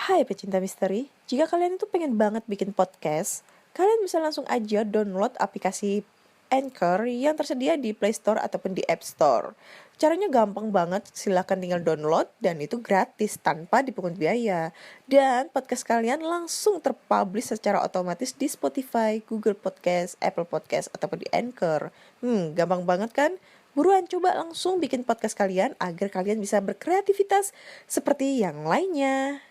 Hai pecinta misteri, jika kalian itu pengen banget bikin podcast, kalian bisa langsung aja download aplikasi Anchor yang tersedia di Play Store ataupun di App Store. Caranya gampang banget, silahkan tinggal download dan itu gratis tanpa dipungut biaya. Dan podcast kalian langsung terpublish secara otomatis di Spotify, Google Podcast, Apple Podcast, ataupun di Anchor. Gampang banget kan? Buruan coba langsung bikin podcast kalian agar kalian bisa berkreativitas seperti yang lainnya.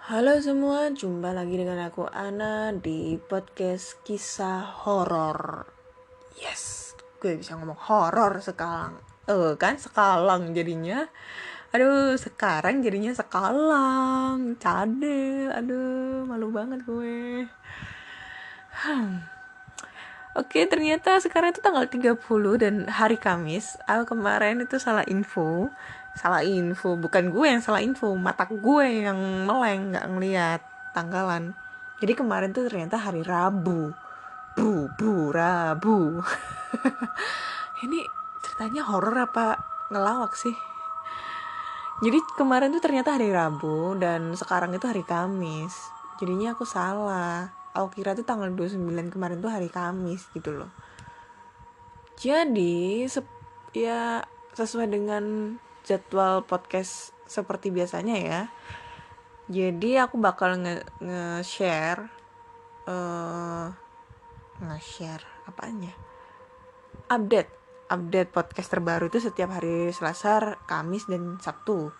Halo semua, jumpa lagi dengan aku Ana di podcast kisah horor. Yes, gue bisa ngomong horor sekarang. Sekalang jadinya. Sekarang jadinya sekalang. Cadel, malu banget gue. Oke, ternyata sekarang itu tanggal 30 dan hari Kamis. Aku kemarin itu salah info. Bukan gue yang salah info, mata gue yang meleng, gak ngeliat tanggalan. Jadi kemarin tuh ternyata hari Rabu. Rabu. Ini ceritanya horor apa ngelawak sih? Jadi kemarin tuh ternyata hari Rabu dan sekarang itu hari Kamis. Jadinya aku salah. Aku kira tuh tanggal 29 kemarin tuh hari Kamis gitu loh. Jadi sesuai dengan jadwal podcast seperti biasanya ya. Jadi aku bakal nge-share apaan ya? Update podcast terbaru itu setiap hari Selasa, Kamis dan Sabtu.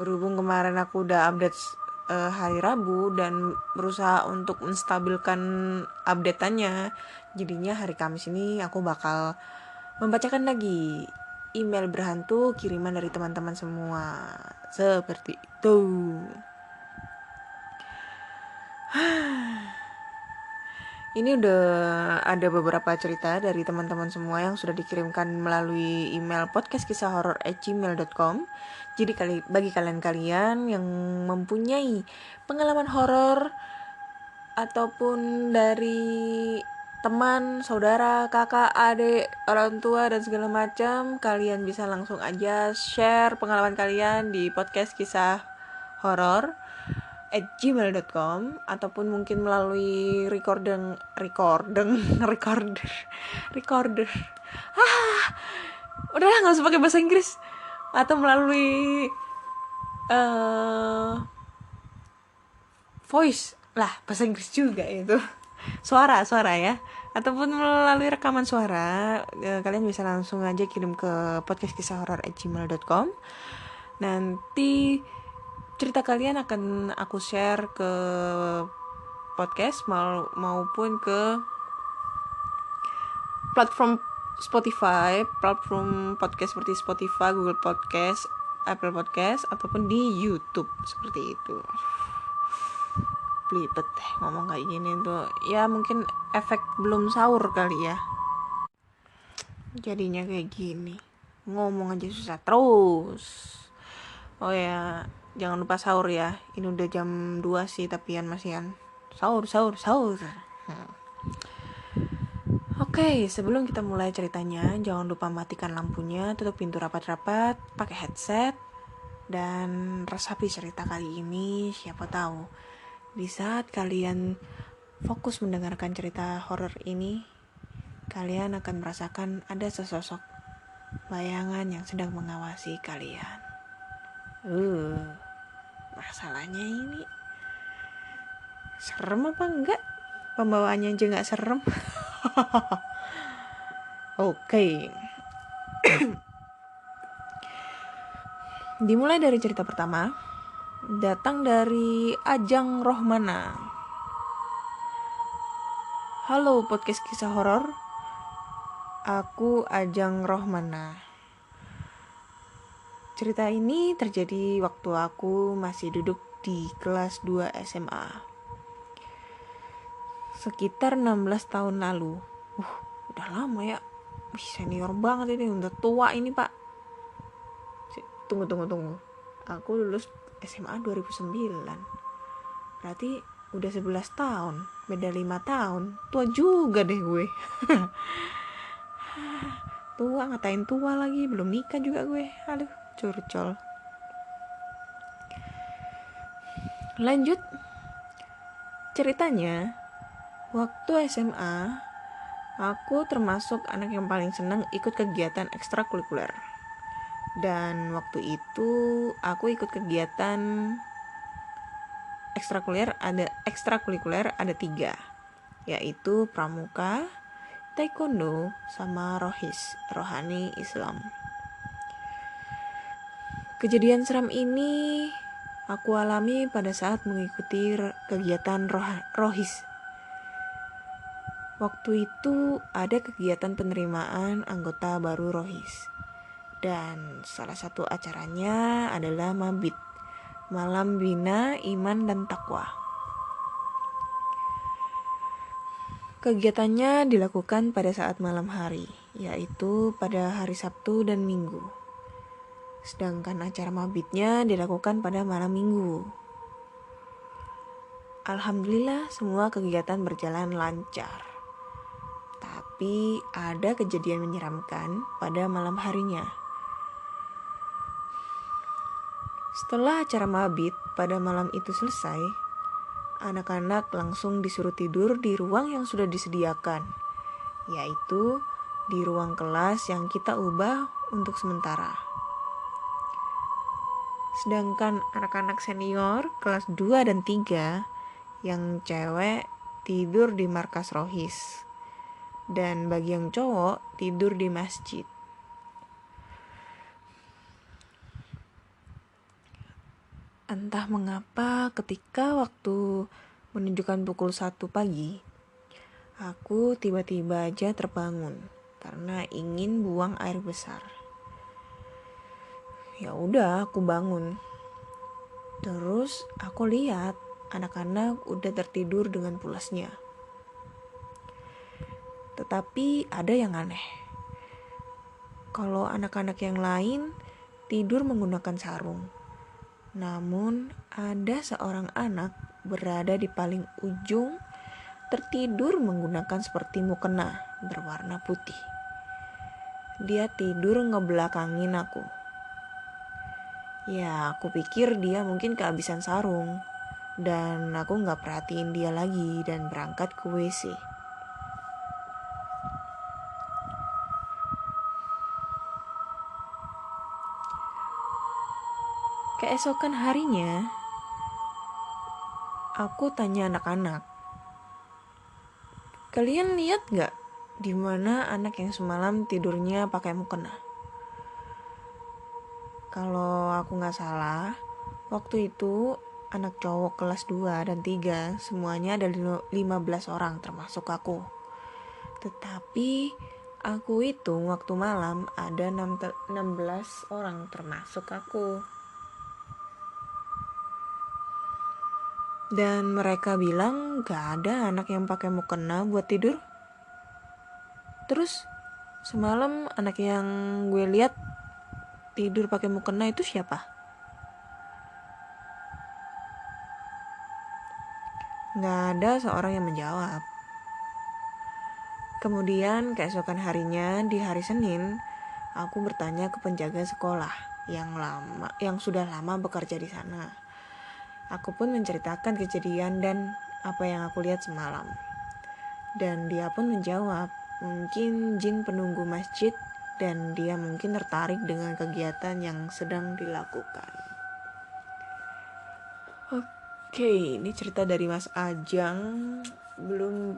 Berhubung kemarin aku udah update hari Rabu dan berusaha untuk menstabilkan update-annya, jadinya hari Kamis ini aku bakal membacakan lagi email berhantu kiriman dari teman-teman semua. Seperti itu. Ini udah ada beberapa cerita dari teman-teman semua yang sudah dikirimkan melalui email podcastkisahhoror@gmail.com. Jadi bagi kalian yang mempunyai pengalaman horor ataupun dari teman, saudara, kakak, adik, orang tua dan segala macam, kalian bisa langsung aja share pengalaman kalian di podcast kisah horor @gmail.com ataupun mungkin melalui recorder udahlah nggak usah pakai bahasa Inggris, atau melalui voice lah, bahasa Inggris juga itu, suara ya, ataupun melalui rekaman suara. Kalian bisa langsung aja kirim ke podcastkisahhoror@gmail.com. Nanti cerita kalian akan aku share ke podcast maupun ke platform Spotify, platform podcast seperti Spotify, Google Podcast, Apple Podcast, ataupun di YouTube seperti itu. Belibet deh ngomong kayak gini tuh. Ya mungkin efek belum sahur kali ya. Jadinya kayak gini. Ngomong aja susah terus. Oh ya, jangan lupa sahur ya. Ini udah jam 2 sih, tapian masihan sahur. Oke, sebelum kita mulai ceritanya, jangan lupa matikan lampunya, tutup pintu rapat-rapat, pakai headset, dan resapi cerita kali ini. Siapa tahu di saat kalian fokus mendengarkan cerita horor ini, kalian akan merasakan ada sesosok bayangan yang sedang mengawasi kalian. Masalahnya ini serem apa enggak? Pembawaannya aja gak serem. Oke. Dimulai dari cerita pertama. Datang dari Ajang Rohmana. Halo podcast kisah horor. Aku Ajang Rohmana. Cerita ini terjadi waktu aku masih duduk di kelas 2 SMA. Sekitar 16 tahun lalu. Udah lama ya. Senior banget ini, udah tua ini, Pak. Tunggu. Aku lulus SMA 2009. Berarti udah 11 tahun, beda 5 tahun. Tua juga deh gue. Tua, ngatain tua lagi, belum nikah juga gue. Aduh, curcol. Lanjut. Ceritanya, waktu SMA, aku termasuk anak yang paling senang ikut kegiatan ekstrakurikuler. Dan waktu itu aku ikut kegiatan ekstrakurikuler ada 3, yaitu pramuka, taekwondo, sama rohis, rohani Islam. Kejadian seram ini aku alami pada saat mengikuti kegiatan rohis. Waktu itu ada kegiatan penerimaan anggota baru rohis. Dan salah satu acaranya adalah mabit, malam bina iman dan takwa. Kegiatannya dilakukan pada saat malam hari, yaitu pada hari Sabtu dan Minggu. Sedangkan acara mabitnya dilakukan pada malam Minggu. Alhamdulillah semua kegiatan berjalan lancar. Tapi ada kejadian menyeramkan pada malam harinya. Setelah acara mabit pada malam itu selesai, anak-anak langsung disuruh tidur di ruang yang sudah disediakan, yaitu di ruang kelas yang kita ubah untuk sementara. Sedangkan anak-anak senior kelas 2 dan 3 yang cewek tidur di markas rohis. Dan bagi yang cowok tidur di masjid. Entah mengapa ketika waktu menunjukkan pukul 1 pagi, aku tiba-tiba aja terbangun karena ingin buang air besar. Ya udah, aku bangun. Terus aku lihat anak-anak udah tertidur dengan pulasnya. Tetapi ada yang aneh. Kalau anak-anak yang lain tidur menggunakan sarung. Namun ada seorang anak berada di paling ujung tertidur menggunakan seperti mukena berwarna putih. Dia tidur ngebelakangin aku. Ya, aku pikir dia mungkin kehabisan sarung. Dan aku gak perhatiin dia lagi dan berangkat ke WC. Keesokan harinya, aku tanya anak-anak, kalian lihat gak di mana anak yang semalam tidurnya pakai mukena? Kalau aku gak salah, waktu itu anak cowok kelas 2 dan 3 semuanya ada 15 orang termasuk aku. Tetapi aku hitung waktu malam ada 16 orang termasuk aku. Dan mereka bilang gak ada anak yang pakai mukena buat tidur. Terus semalam anak yang gue lihat tidur pakai mukena itu siapa? Gak ada seorang yang menjawab. Kemudian keesokan harinya di hari Senin, aku bertanya ke penjaga sekolah yang sudah lama bekerja di sana. Aku pun menceritakan kejadian dan apa yang aku lihat semalam. Dan dia pun menjawab, mungkin jin penunggu masjid dan dia mungkin tertarik dengan kegiatan yang sedang dilakukan. Oke, ini cerita dari Mas Ajang. Belum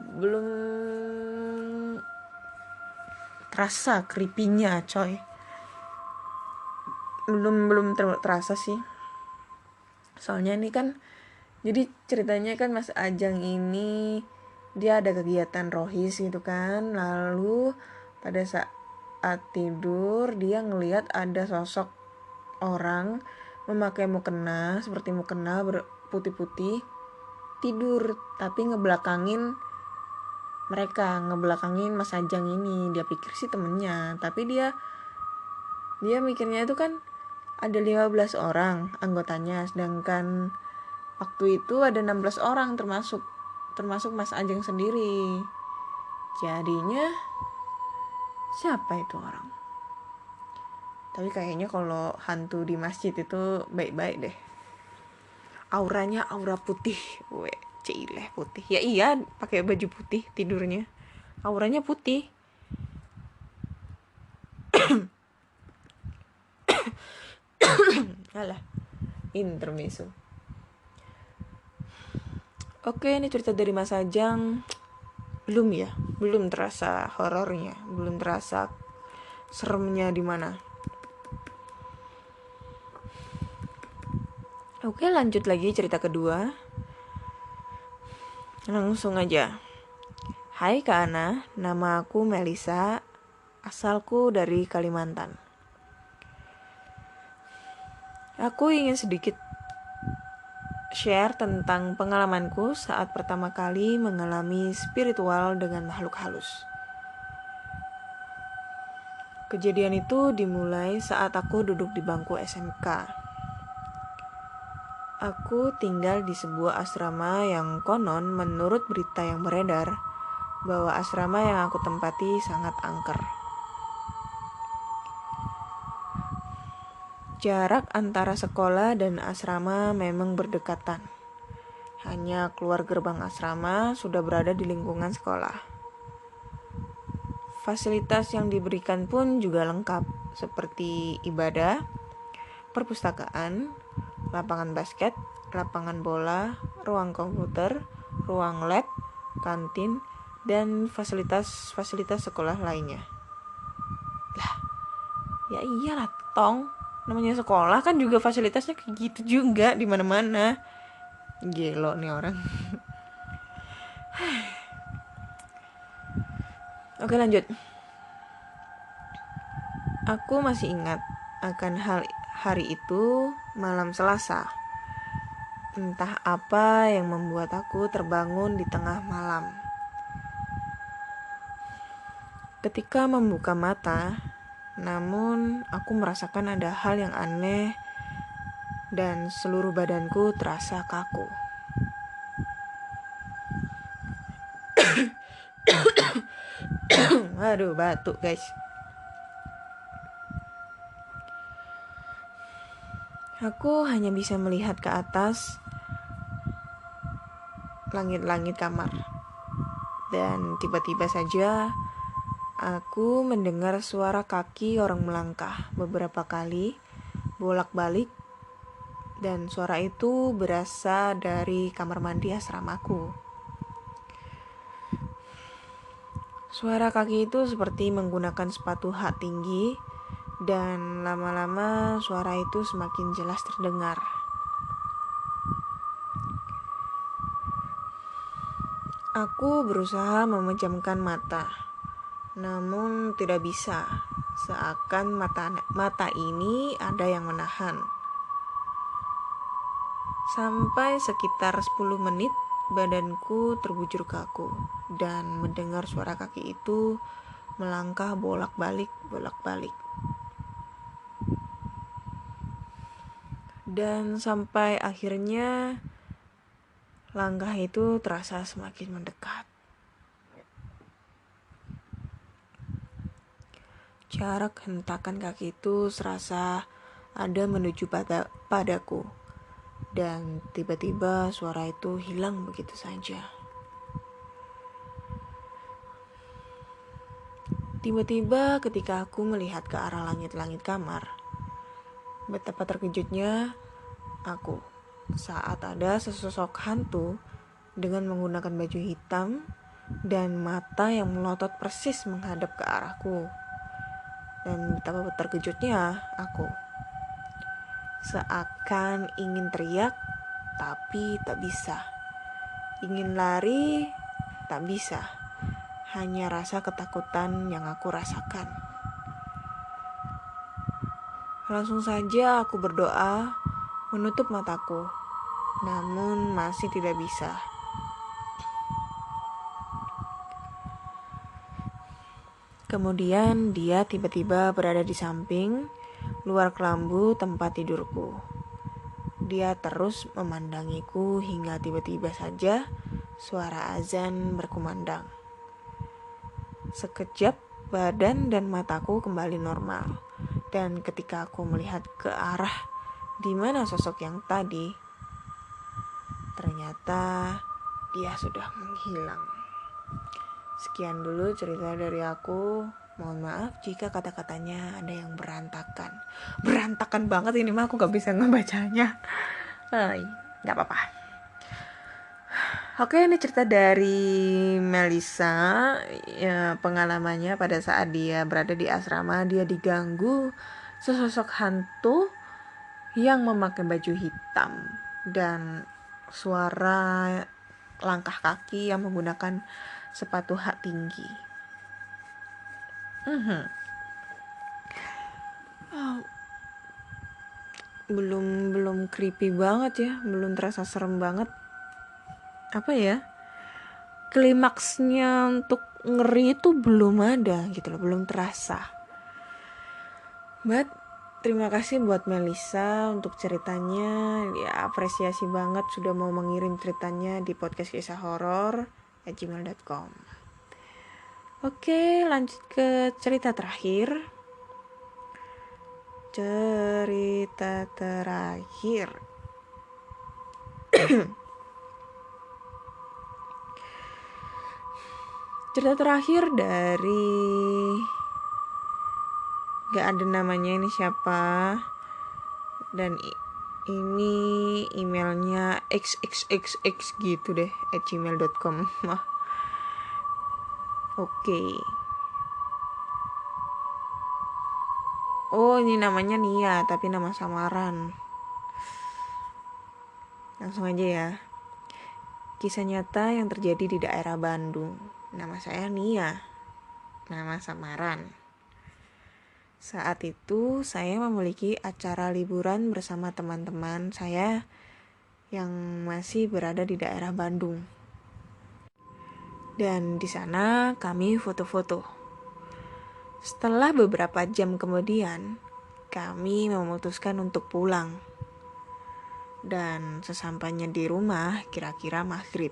terasa creepy-nya, coy. Belum terasa sih. Soalnya ini kan, jadi ceritanya kan Mas Ajang ini dia ada kegiatan rohis gitu kan. Lalu pada saat tidur dia ngelihat ada sosok orang memakai mukena seperti mukena putih-putih tidur tapi ngebelakangin Mas Ajang ini. Dia pikir sih temennya, tapi dia mikirnya itu kan ada 15 orang anggotanya, sedangkan Waktu itu ada 16 orang termasuk Mas Ajeng sendiri. Jadinya siapa itu orang? Tapi kayaknya kalau hantu di masjid itu baik-baik deh. Auranya aura putih. Cileh putih. Ya iya, pakai baju putih tidurnya. Auranya putih. Alah, intermezzo. Oke, ini cerita dari Mas Ajeng. Belum terasa horornya, belum terasa seremnya di mana. Oke, lanjut lagi cerita kedua. Langsung aja. Hai Kak Ana, nama aku Melisa, asalku dari Kalimantan. Aku ingin sedikit share tentang pengalamanku saat pertama kali mengalami spiritual dengan makhluk halus. Kejadian itu dimulai saat aku duduk di bangku SMK. Aku tinggal di sebuah asrama yang konon menurut berita yang beredar bahwa asrama yang aku tempati sangat angker. Jarak antara sekolah dan asrama memang berdekatan. Hanya keluar gerbang asrama sudah berada di lingkungan sekolah. Fasilitas yang diberikan pun juga lengkap, seperti ibadah, perpustakaan, lapangan basket, lapangan bola, ruang komputer, ruang lab, kantin, dan fasilitas sekolah lainnya. Lah, ya iyalah tong. Namanya sekolah kan juga fasilitasnya kayak gitu juga di mana-mana. Gelo nih orang. Oke, lanjut. Aku masih ingat akan hari itu, malam Selasa. Entah apa yang membuat aku terbangun di tengah malam. Ketika membuka mata, namun aku merasakan ada hal yang aneh dan seluruh badanku terasa kaku. Aduh, batuk guys. Aku hanya bisa melihat ke atas langit-langit kamar. Dan tiba-tiba saja aku mendengar suara kaki orang melangkah beberapa kali, bolak-balik, dan suara itu berasal dari kamar mandi asramaku. Suara kaki itu seperti menggunakan sepatu hak tinggi, dan lama-lama suara itu semakin jelas terdengar. Aku berusaha memejamkan mata, namun tidak bisa, seakan mata ini ada yang menahan. Sampai sekitar 10 menit, badanku terbujur kaku dan mendengar suara kaki itu melangkah bolak-balik. Dan sampai akhirnya langkah itu terasa semakin mendekat. Jarak hentakan kaki itu serasa ada menuju padaku. Dan tiba-tiba suara itu hilang begitu saja. Tiba-tiba ketika aku melihat ke arah langit-langit kamar, betapa terkejutnya aku saat ada sesosok hantu dengan menggunakan baju hitam dan mata yang melotot persis menghadap ke arahku. Dan betapa terkejutnya aku, seakan ingin teriak tapi tak bisa, ingin lari tak bisa, hanya rasa ketakutan yang aku rasakan. Langsung saja aku berdoa, menutup mataku, namun masih tidak bisa. Kemudian dia tiba-tiba berada di samping, luar kelambu tempat tidurku. Dia terus memandangiku hingga tiba-tiba saja suara azan berkumandang. Sekejap badan dan mataku kembali normal. Dan ketika aku melihat ke arah di mana sosok yang tadi, ternyata dia sudah menghilang. Sekian dulu cerita dari aku. Mohon maaf jika kata-katanya ada yang berantakan. Berantakan banget ini mah, aku gak bisa ngebacanya. Gak apa-apa. Oke, ini cerita dari Melisa. Ya, pengalamannya pada saat dia berada di asrama, dia diganggu sesosok hantu yang memakai baju hitam dan suara langkah kaki yang menggunakan sepatu hak tinggi. Belum creepy banget ya, belum terasa serem banget. Apa ya? Klimaksnya untuk ngeri itu belum ada gitu loh, belum terasa. But terima kasih buat Melisa untuk ceritanya. Ya, apresiasi banget sudah mau mengirim ceritanya di podcast kisah horor @gmail.com. Oke, lanjut ke cerita terakhir. Cerita terakhir. Cerita terakhir dari gak ada namanya, ini siapa, dan ini emailnya xxxx gitu deh @gmail.com. Oke. Oh, ini namanya Nia tapi nama samaran. Langsung aja ya. Kisah nyata yang terjadi di daerah Bandung. Nama saya Nia. Nama samaran. Saat itu saya memiliki acara liburan bersama teman-teman saya yang masih berada di daerah Bandung. Dan di sana kami foto-foto. Setelah beberapa jam kemudian, kami memutuskan untuk pulang. Dan sesampainya di rumah kira-kira maghrib.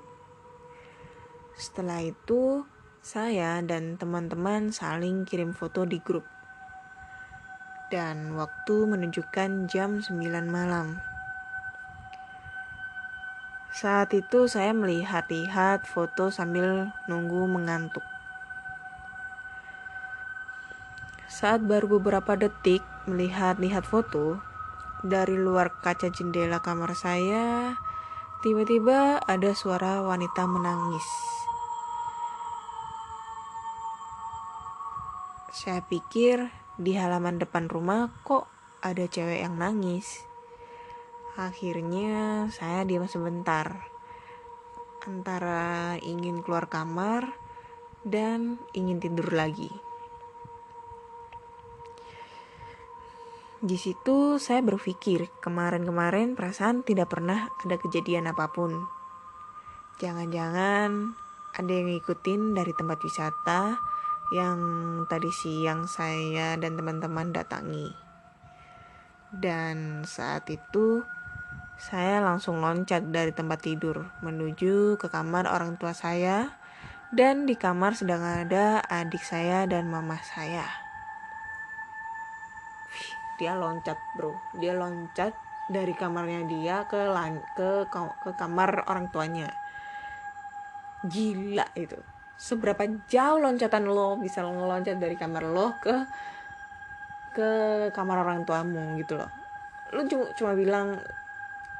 Setelah itu, saya dan teman-teman saling kirim foto di grup. Dan waktu menunjukkan jam 9 malam. Saat itu saya melihat-lihat foto sambil nunggu mengantuk. Saat baru beberapa detik melihat-lihat foto, dari luar kaca jendela kamar saya, tiba-tiba ada suara wanita menangis. Saya pikir di halaman depan rumah kok ada cewek yang nangis. Akhirnya saya diam sebentar, antara ingin keluar kamar dan ingin tidur lagi. Di situ saya berpikir, kemarin-kemarin perasaan tidak pernah ada kejadian apapun. Jangan-jangan ada yang ngikutin dari tempat wisata yang tadi siang saya dan teman-teman datangi. Dan saat itu saya langsung loncat dari tempat tidur menuju ke kamar orang tua saya, dan di kamar sedang ada adik saya dan mama saya. Dia loncat bro, dia loncat dari kamarnya dia ke kamar orang tuanya. Gila itu. Seberapa jauh loncatan lo bisa ngeloncat dari kamar lo ke kamar orang tuamu gitu loh. Lo cuma bilang,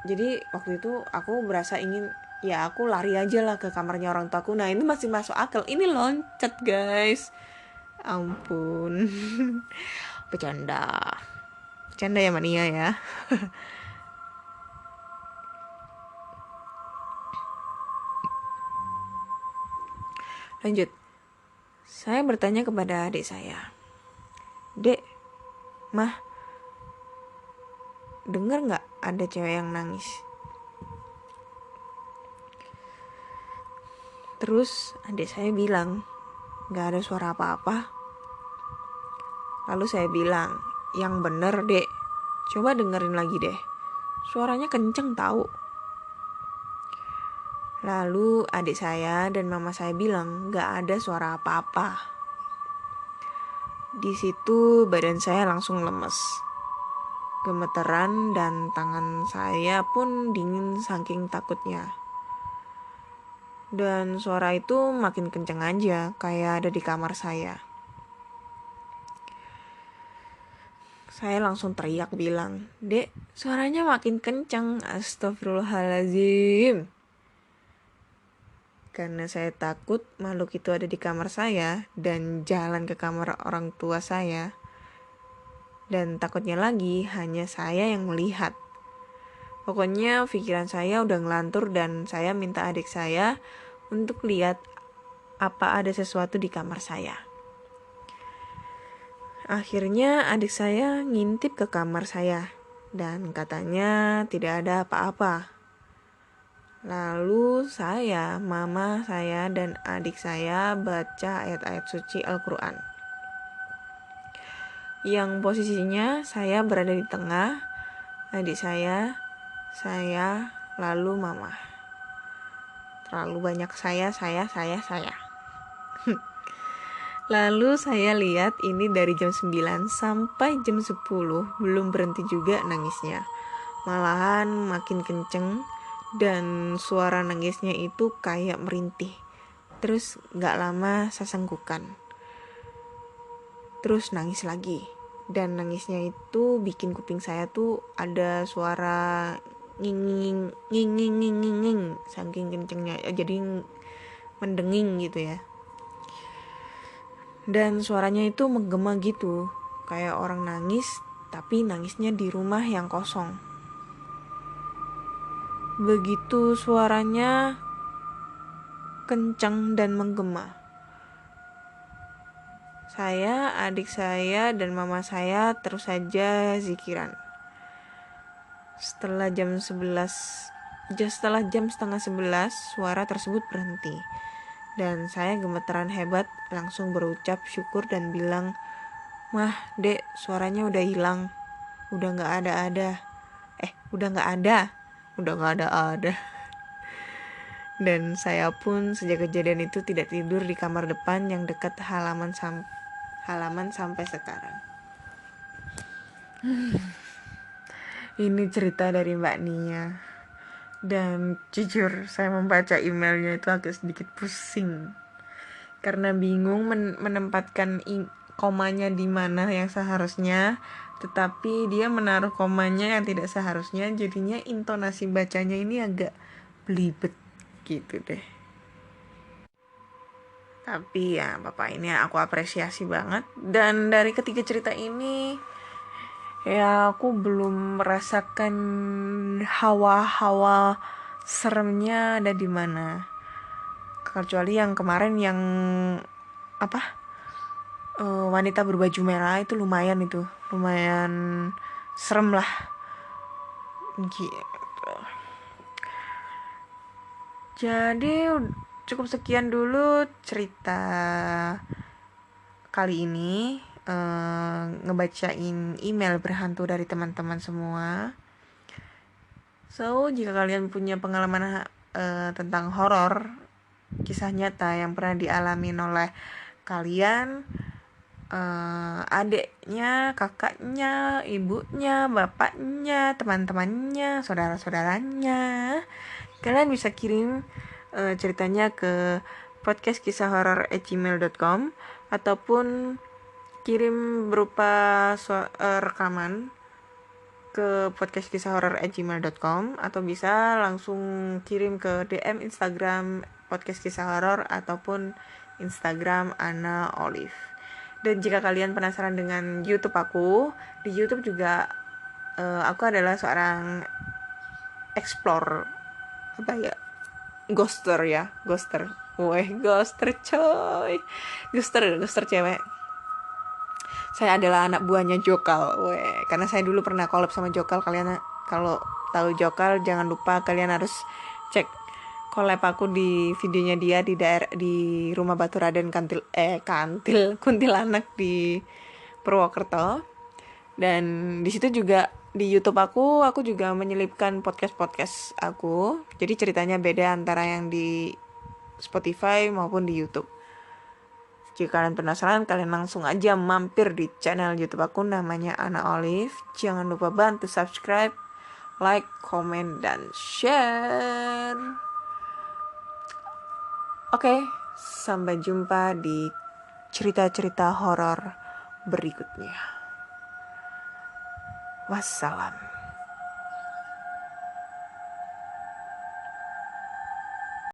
jadi waktu itu aku berasa ingin, ya aku lari aja lah ke kamarnya orang tuaku. Nah ini masih masuk akal, ini loncat guys. Ampun. Bercanda ya mania ya. Lanjut. Saya bertanya kepada adik saya, "Dek, Mah, dengar gak ada cewek yang nangis?" Terus adik saya bilang, "Gak ada suara apa-apa." Lalu saya bilang, "Yang bener dek, coba dengerin lagi deh." Suaranya kenceng tahu. Lalu adik saya dan mama saya bilang gak ada suara apa-apa. Di situ badan saya langsung lemes, gemeteran, dan tangan saya pun dingin saking takutnya. Dan suara itu makin kenceng aja, kayak ada di kamar saya. Saya langsung teriak bilang, "Dek, suaranya makin kenceng." Astagfirullahaladzim. Karena saya takut makhluk itu ada di kamar saya dan jalan ke kamar orang tua saya. Dan takutnya lagi hanya saya yang melihat. Pokoknya pikiran saya udah ngelantur dan saya minta adik saya untuk lihat apa ada sesuatu di kamar saya. Akhirnya adik saya ngintip ke kamar saya dan katanya tidak ada apa-apa. Lalu saya, mama saya, dan adik saya baca ayat-ayat suci Al-Quran. Yang posisinya saya berada di tengah, adik saya, lalu mama. Terlalu banyak saya. Lalu saya lihat ini dari jam 9 sampai jam 10 belum berhenti juga nangisnya. Malahan makin kenceng. Dan suara nangisnya itu kayak merintih. Terus gak lama sesenggukan. Terus nangis lagi. Dan nangisnya itu bikin kuping saya tuh ada suara nging saking kencengnya. Jadi mendenging gitu ya. Dan suaranya itu menggema gitu. Kayak orang nangis, tapi nangisnya di rumah yang kosong. Begitu suaranya kencang dan menggema. Saya, adik saya, dan mama saya terus saja zikiran. Setelah jam setengah 11, suara tersebut berhenti. Dan saya gemeteran hebat, langsung berucap syukur dan bilang, "Mah, Dek, suaranya udah hilang. Udah gak ada. Dan saya pun sejak kejadian itu tidak tidur di kamar depan yang dekat halaman sampai sekarang." Ini cerita dari Mbak Nia. Dan jujur saya membaca emailnya itu agak sedikit pusing. Karena bingung menempatkan komanya di mana yang seharusnya, tetapi dia menaruh komanya yang tidak seharusnya, jadinya intonasi bacanya ini agak belibet gitu deh. Tapi ya Bapak ini aku apresiasi banget. Dan dari ketiga cerita ini ya aku belum merasakan hawa-hawa seremnya ada di mana. Kecuali yang kemarin yang wanita berbaju merah itu lumayan serem lah gitu. Jadi cukup sekian dulu cerita kali ini, ngebacain email berhantu dari teman-teman semua. So jika kalian punya pengalaman tentang horor, kisah nyata yang pernah dialami oleh kalian, adiknya, kakaknya, ibunya, bapaknya, teman-temannya, saudara-saudaranya, kalian bisa kirim ceritanya ke podcastkisahhoror@gmail.com ataupun kirim berupa rekaman ke podcastkisahhoror@gmail.com atau bisa langsung kirim ke DM Instagram podcastkisahhoror ataupun Instagram Ana Olive. Dan jika kalian penasaran dengan YouTube aku, di YouTube juga aku adalah seorang explore ghoster coy, ghoster cewek. Saya adalah anak buahnya Jokal, karena saya dulu pernah collab sama Jokal. Kalian kalau tahu Jokal, jangan lupa kalian harus cek collab aku di videonya dia di rumah Baturaden Kuntilanak di Purwokerto. Dan di situ juga di YouTube aku juga menyelipkan podcast aku. Jadi ceritanya beda antara yang di Spotify maupun di YouTube. Jika kalian penasaran, kalian langsung aja mampir di channel YouTube aku, namanya Ana Olive. Jangan lupa bantu subscribe, like, komen, dan share. Oke, sampai jumpa di cerita-cerita horor berikutnya. Wassalam.